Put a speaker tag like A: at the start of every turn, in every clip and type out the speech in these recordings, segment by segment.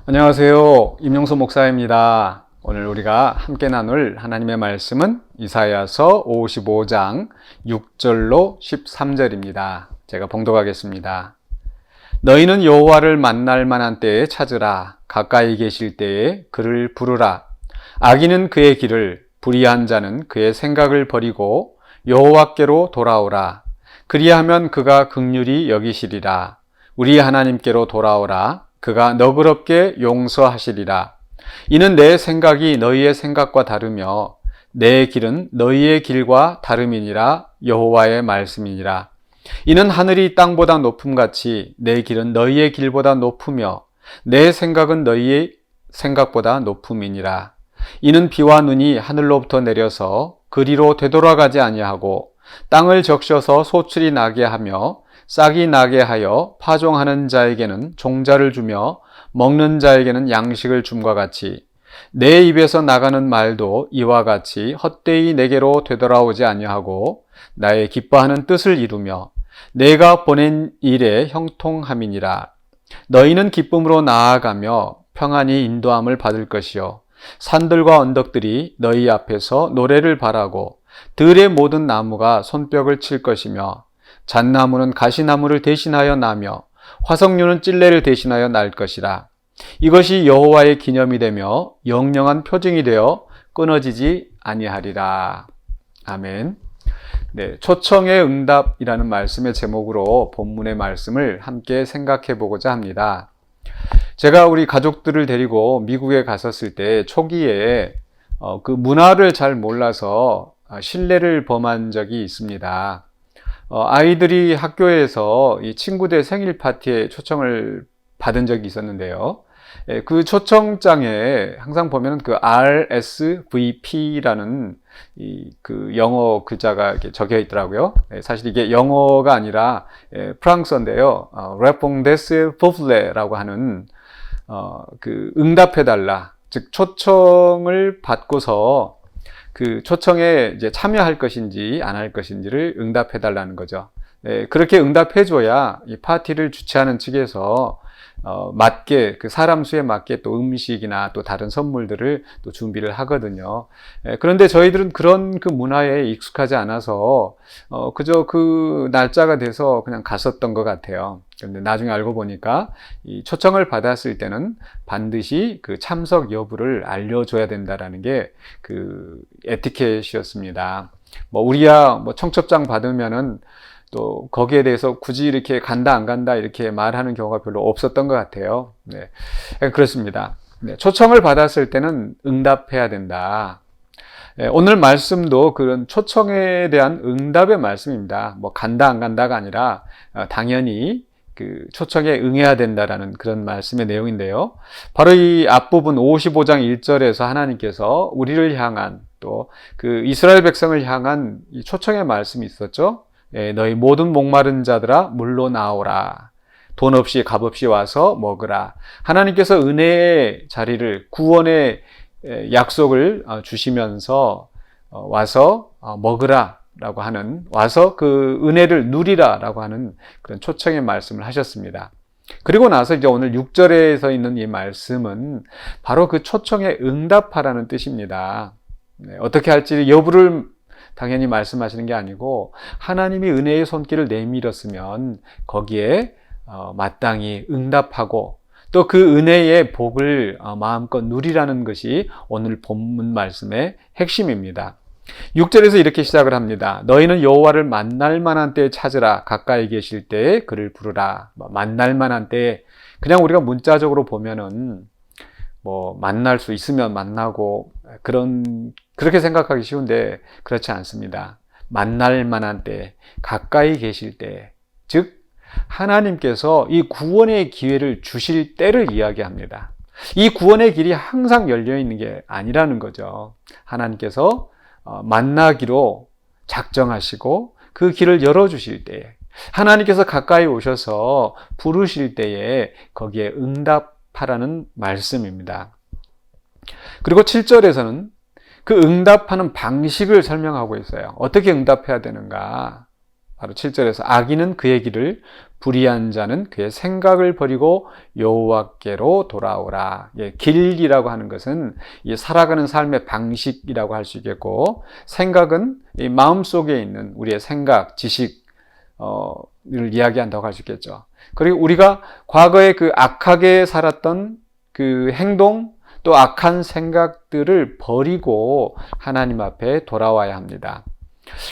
A: 안녕하세요. 임용수 목사입니다. 오늘 우리가 함께 나눌 하나님의 말씀은 이사야서 55장 6절로 13절입니다. 제가 봉독하겠습니다. 너희는 여호와를 만날 만한 때에 찾으라. 가까이 계실 때에 그를 부르라. 악인은 그의 길을, 불의한 자는 그의 생각을 버리고 여호와께로 돌아오라. 그리하면 그가 긍휼히 여기시리라. 우리 하나님께로 돌아오라. 그가 너그럽게 용서하시리라. 이는 내 생각이 너희의 생각과 다르며 내 길은 너희의 길과 다름이니라. 여호와의 말씀이니라. 이는 하늘이 땅보다 높음같이 내 길은 너희의 길보다 높으며 내 생각은 너희의 생각보다 높음이니라. 이는 비와 눈이 하늘로부터 내려서 그리로 되돌아가지 아니하고 땅을 적셔서 소출이 나게 하며 싹이 나게 하여 파종하는 자에게는 종자를 주며 먹는 자에게는 양식을 줌과 같이 내 입에서 나가는 말도 이와 같이 헛되이 내게로 되돌아오지 아니하고 나의 기뻐하는 뜻을 이루며 내가 보낸 일에 형통함이니라. 너희는 기쁨으로 나아가며 평안히 인도함을 받을 것이요 산들과 언덕들이 너희 앞에서 노래를 바라고 들의 모든 나무가 손뼉을 칠 것이며 잣나무는 가시나무를 대신하여 나며 화석류는 찔레를 대신하여 날 것이라. 이것이 여호와의 기념이 되며 영영한 표징이 되어 끊어지지 아니하리라. 아멘. 네, 초청의 응답이라는 말씀의 제목으로 본문의 말씀을 함께 생각해 보고자 합니다. 제가 우리 가족들을 데리고 미국에 갔었을 때 초기에 그 문화를 잘 몰라서 실례를 범한 적이 있습니다. 아이들이 학교에서 이 친구들 생일 파티에 초청을 받은 적이 있었는데요. 그 초청장에 항상 보면 그 RSVP라는 그 영어 글자가 이렇게 적혀 있더라고요. 사실 이게 영어가 아니라 프랑스어인데요. Réponses Pouvous라고 하는 그 응답해달라. 즉 초청을 받고서 그 초청에 이제 참여할 것인지 안 할 것인지를 응답해 달라는 거죠. 네, 그렇게 응답해 줘야 이 파티를 주최하는 측에서 맞게 그 사람 수에 맞게 또 음식이나 또 다른 선물들을 또 준비를 하거든요. 그런데 저희들은 그런 그 문화에 익숙하지 않아서 그저 그 날짜가 돼서 그냥 갔었던 것 같아요. 그런데 나중에 알고 보니까 이 초청을 받았을 때는 반드시 그 참석 여부를 알려줘야 된다라는 게 그 에티켓이었습니다. 뭐 우리야 뭐 청첩장 받으면은 또 거기에 대해서 굳이 이렇게 간다 안 간다 이렇게 말하는 경우가 별로 없었던 것 같아요. 네, 그렇습니다. 네, 초청을 받았을 때는 응답해야 된다. 네, 오늘 말씀도 그런 초청에 대한 응답의 말씀입니다. 뭐 간다 안 간다가 아니라 당연히 그 초청에 응해야 된다라는 그런 말씀의 내용인데요. 바로 이 앞부분 55장 1절에서 하나님께서 우리를 향한 또 그 이스라엘 백성을 향한 이 초청의 말씀이 있었죠. 너희 모든 목마른 자들아 물로 나오라. 돈 없이 값 없이 와서 먹으라. 하나님께서 은혜의 자리를 구원의 약속을 주시면서 와서 먹으라 라고 하는, 와서 그 은혜를 누리라 라고 하는 그런 초청의 말씀을 하셨습니다. 그리고 나서 이제 오늘 6절에 있는 이 말씀은 바로 그 초청에 응답하라는 뜻입니다. 어떻게 할지 여부를 당연히 말씀하시는 게 아니고 하나님이 은혜의 손길을 내밀었으면 거기에 마땅히 응답하고 또 그 은혜의 복을 마음껏 누리라는 것이 오늘 본문 말씀의 핵심입니다. 6절에서 이렇게 시작을 합니다. 너희는 여호와를 만날 만한 때에 찾으라. 가까이 계실 때에 그를 부르라. 만날 만한 때에, 그냥 우리가 문자적으로 보면은 뭐 만날 수 있으면 만나고 그렇게 생각하기 쉬운데 그렇지 않습니다. 만날 만한 때, 가까이 계실 때, 즉 하나님께서 이 구원의 기회를 주실 때를 이야기합니다. 이 구원의 길이 항상 열려 있는 게 아니라는 거죠. 하나님께서 만나기로 작정하시고 그 길을 열어주실 때에, 하나님께서 가까이 오셔서 부르실 때에 거기에 응답하라는 말씀입니다. 그리고 7절에서는 그 응답하는 방식을 설명하고 있어요. 어떻게 응답해야 되는가? 바로 7절에서 악인은 그의 길을, 불의한 자는 그의 생각을 버리고 여호와께로 돌아오라. 예, 길이라고 하는 것은 이 살아가는 삶의 방식이라고 할 수 있겠고, 생각은 이 마음속에 있는 우리의 생각, 지식, 를 이야기한다고 할 수 있겠죠. 그리고 우리가 과거에 그 악하게 살았던 그 행동, 또 악한 생각들을 버리고 하나님 앞에 돌아와야 합니다.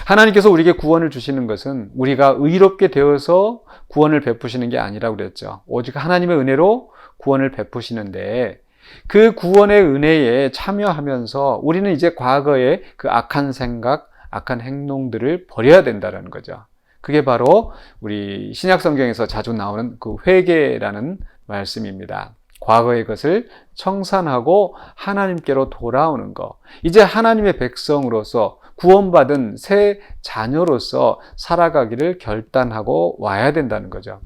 A: 하나님께서 우리에게 구원을 주시는 것은 우리가 의롭게 되어서 구원을 베푸시는 게 아니라고 그랬죠. 오직 하나님의 은혜로 구원을 베푸시는데, 그 구원의 은혜에 참여하면서 우리는 이제 과거의 그 악한 생각, 악한 행동들을 버려야 된다는 거죠. 그게 바로 우리 신약 성경에서 자주 나오는 그 회개라는 말씀입니다. 과거의 것을 청산하고 하나님께로 돌아오는 것. 이제 하나님의 백성으로서 구원받은 새 자녀로서 살아가기를 결단하고 와야 된다는 거죠.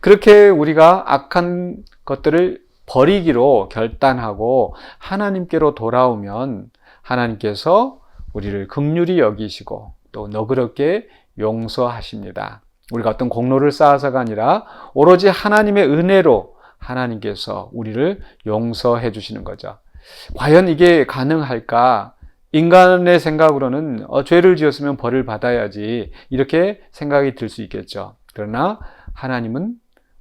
A: 그렇게 우리가 악한 것들을 버리기로 결단하고 하나님께로 돌아오면 하나님께서 우리를 긍휼히 여기시고 또 너그럽게 용서하십니다. 우리가 어떤 공로를 쌓아서가 아니라 오로지 하나님의 은혜로 하나님께서 우리를 용서해 주시는 거죠. 과연 이게 가능할까? 인간의 생각으로는 죄를 지었으면 벌을 받아야지 이렇게 생각이 들 수 있겠죠. 그러나 하나님은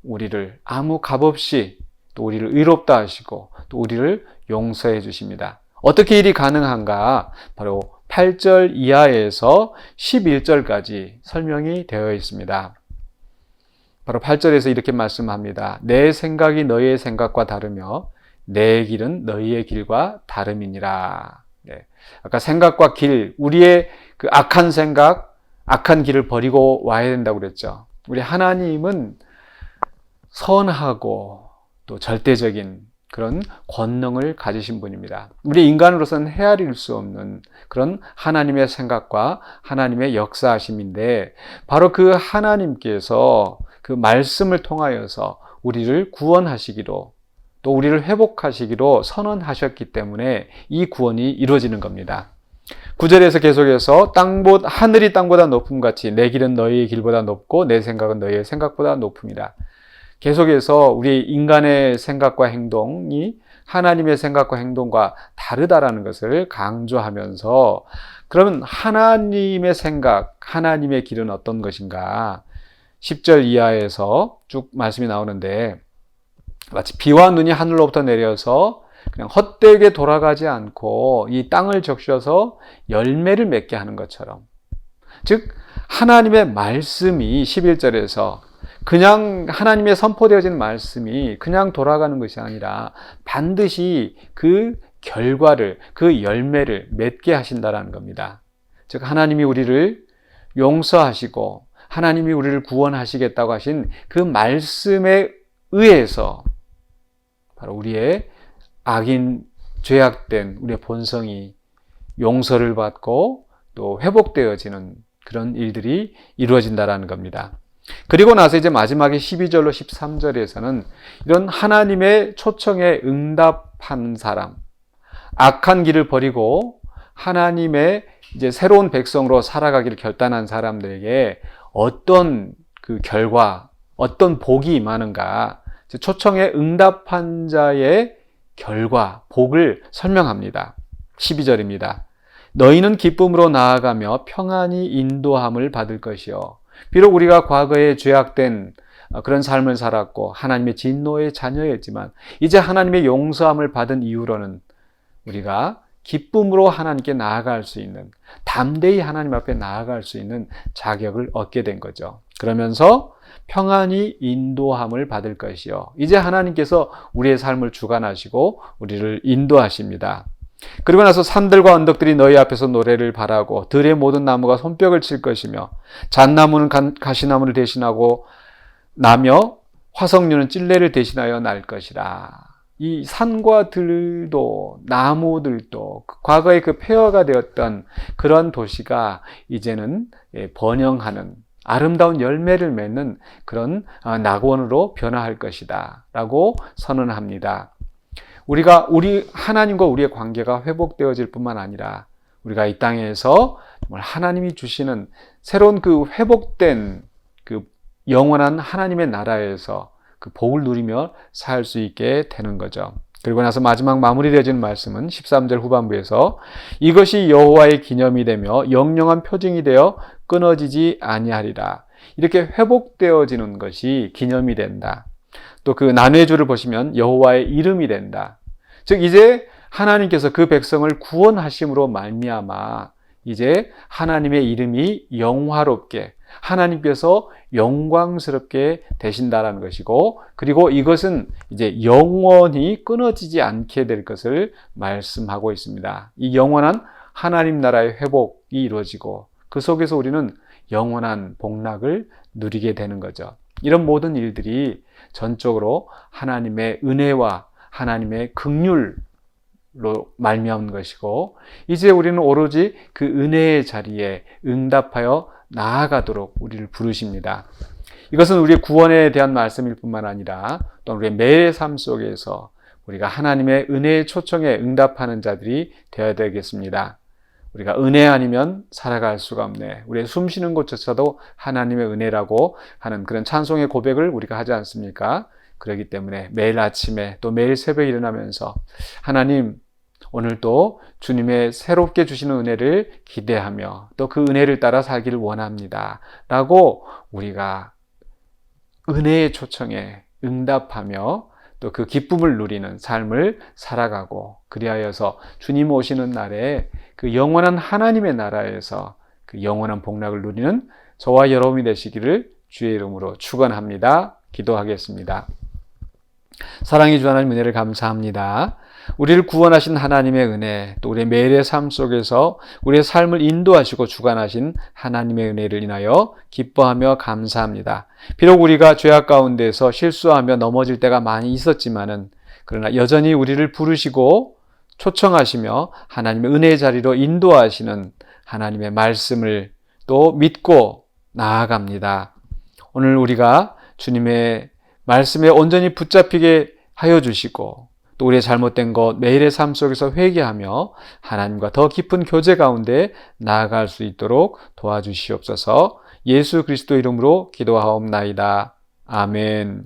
A: 우리를 아무 값없이 또 우리를 의롭다 하시고 또 우리를 용서해 주십니다. 어떻게 일이 가능한가? 바로 8절 이하에서 11절까지 설명이 되어 있습니다. 바로 8절에서 이렇게 말씀합니다. 내 생각이 너희의 생각과 다르며 내 길은 너희의 길과 다름이니라. 네. 아까 생각과 길, 우리의 그 악한 생각, 악한 길을 버리고 와야 된다고 그랬죠. 우리 하나님은 선하고 또 절대적인 그런 권능을 가지신 분입니다. 우리 인간으로서는 헤아릴 수 없는 그런 하나님의 생각과 하나님의 역사하심인데, 바로 그 하나님께서 그 말씀을 통하여서 우리를 구원하시기로 또 우리를 회복하시기로 선언하셨기 때문에 이 구원이 이루어지는 겁니다. 9절에서 계속해서 하늘이 땅보다 높음 같이 내 길은 너희의 길보다 높고 내 생각은 너희의 생각보다 높음이라. 계속해서 우리 인간의 생각과 행동이 하나님의 생각과 행동과 다르다라는 것을 강조하면서, 그러면 하나님의 생각, 하나님의 길은 어떤 것인가? 10절 이하에서 쭉 말씀이 나오는데, 마치 비와 눈이 하늘로부터 내려서 그냥 헛되게 돌아가지 않고 이 땅을 적셔서 열매를 맺게 하는 것처럼, 즉 하나님의 말씀이 11절에서 그냥 하나님의 선포되어진 말씀이 그냥 돌아가는 것이 아니라 반드시 그 결과를, 그 열매를 맺게 하신다라는 겁니다. 즉 하나님이 우리를 용서하시고 하나님이 우리를 구원하시겠다고 하신 그 말씀에 의해서 바로 우리의 악인, 죄악된 우리의 본성이 용서를 받고 또 회복되어지는 그런 일들이 이루어진다라는 겁니다. 그리고 나서 이제 마지막에 12절로 13절에서는 이런 하나님의 초청에 응답한 사람, 악한 길을 버리고 하나님의 이제 새로운 백성으로 살아가기를 결단한 사람들에게 어떤 그 결과, 어떤 복이 임하는가, 초청에 응답한 자의 결과, 복을 설명합니다. 12절입니다. 너희는 기쁨으로 나아가며 평안히 인도함을 받을 것이요. 비록 우리가 과거에 죄악된 그런 삶을 살았고 하나님의 진노의 자녀였지만 이제 하나님의 용서함을 받은 이후로는 우리가 기쁨으로 하나님께 나아갈 수 있는, 담대히 하나님 앞에 나아갈 수 있는 자격을 얻게 된 거죠. 그러면서 평안히 인도함을 받을 것이요. 이제 하나님께서 우리의 삶을 주관하시고 우리를 인도하십니다. 그리고 나서 산들과 언덕들이 너희 앞에서 노래를 바라고 들의 모든 나무가 손뼉을 칠 것이며 잣나무는 가시나무를 대신하고 나며 화석류는 찔레를 대신하여 날 것이라. 이 산과 들도 나무들도 과거에 그 폐허가 되었던 그런 도시가 이제는 번영하는 아름다운 열매를 맺는 그런 낙원으로 변화할 것이다 라고 선언합니다. 우리 하나님과 우리의 관계가 회복되어질 뿐만 아니라 우리가 이 땅에서 정말 하나님이 주시는 새로운 그 회복된 그 영원한 하나님의 나라에서 그 복을 누리며 살 수 있게 되는 거죠. 그리고 나서 마지막 마무리되어지는 말씀은 13절 후반부에서 이것이 여호와의 기념이 되며 영영한 표징이 되어 끊어지지 아니하리라. 이렇게 회복되어지는 것이 기념이 된다. 또 그 나뇌주를 보시면 여호와의 이름이 된다. 즉 이제 하나님께서 그 백성을 구원하심으로 말미암아 이제 하나님의 이름이 영화롭게 하나님께서 영광스럽게 되신다라는 것이고, 그리고 이것은 이제 영원히 끊어지지 않게 될 것을 말씀하고 있습니다. 이 영원한 하나님 나라의 회복이 이루어지고 그 속에서 우리는 영원한 복락을 누리게 되는 거죠. 이런 모든 일들이 전적으로 하나님의 은혜와 하나님의 긍휼로 말미암은 것이고, 이제 우리는 오로지 그 은혜의 자리에 응답하여 나아가도록 우리를 부르십니다. 이것은 우리의 구원에 대한 말씀일 뿐만 아니라 또 우리의 매일의 삶 속에서 우리가 하나님의 은혜의 초청에 응답하는 자들이 되어야 되겠습니다. 우리가 은혜 아니면 살아갈 수가 없네. 우리의 숨쉬는 곳조차도 하나님의 은혜라고 하는 그런 찬송의 고백을 우리가 하지 않습니까? 그렇기 때문에 매일 아침에 또 매일 새벽에 일어나면서 하나님, 오늘도 주님의 새롭게 주시는 은혜를 기대하며 또 그 은혜를 따라 살기를 원합니다 라고 우리가 은혜의 초청에 응답하며 또 그 기쁨을 누리는 삶을 살아가고, 그리하여서 주님 오시는 날에 그 영원한 하나님의 나라에서 그 영원한 복락을 누리는 저와 여러분이 되시기를 주의 이름으로 축원합니다. 기도하겠습니다. 사랑의 주 하나님, 은혜를 감사합니다. 우리를 구원하신 하나님의 은혜, 또 우리의 매일의 삶 속에서 우리의 삶을 인도하시고 주관하신 하나님의 은혜를 인하여 기뻐하며 감사합니다. 비록 우리가 죄악 가운데서 실수하며 넘어질 때가 많이 있었지만은, 그러나 여전히 우리를 부르시고 초청하시며 하나님의 은혜의 자리로 인도하시는 하나님의 말씀을 또 믿고 나아갑니다. 오늘 우리가 주님의 말씀에 온전히 붙잡히게 하여 주시고, 또 우리의 잘못된 것 매일의 삶 속에서 회개하며 하나님과 더 깊은 교제 가운데 나아갈 수 있도록 도와주시옵소서. 예수 그리스도 이름으로 기도하옵나이다. 아멘.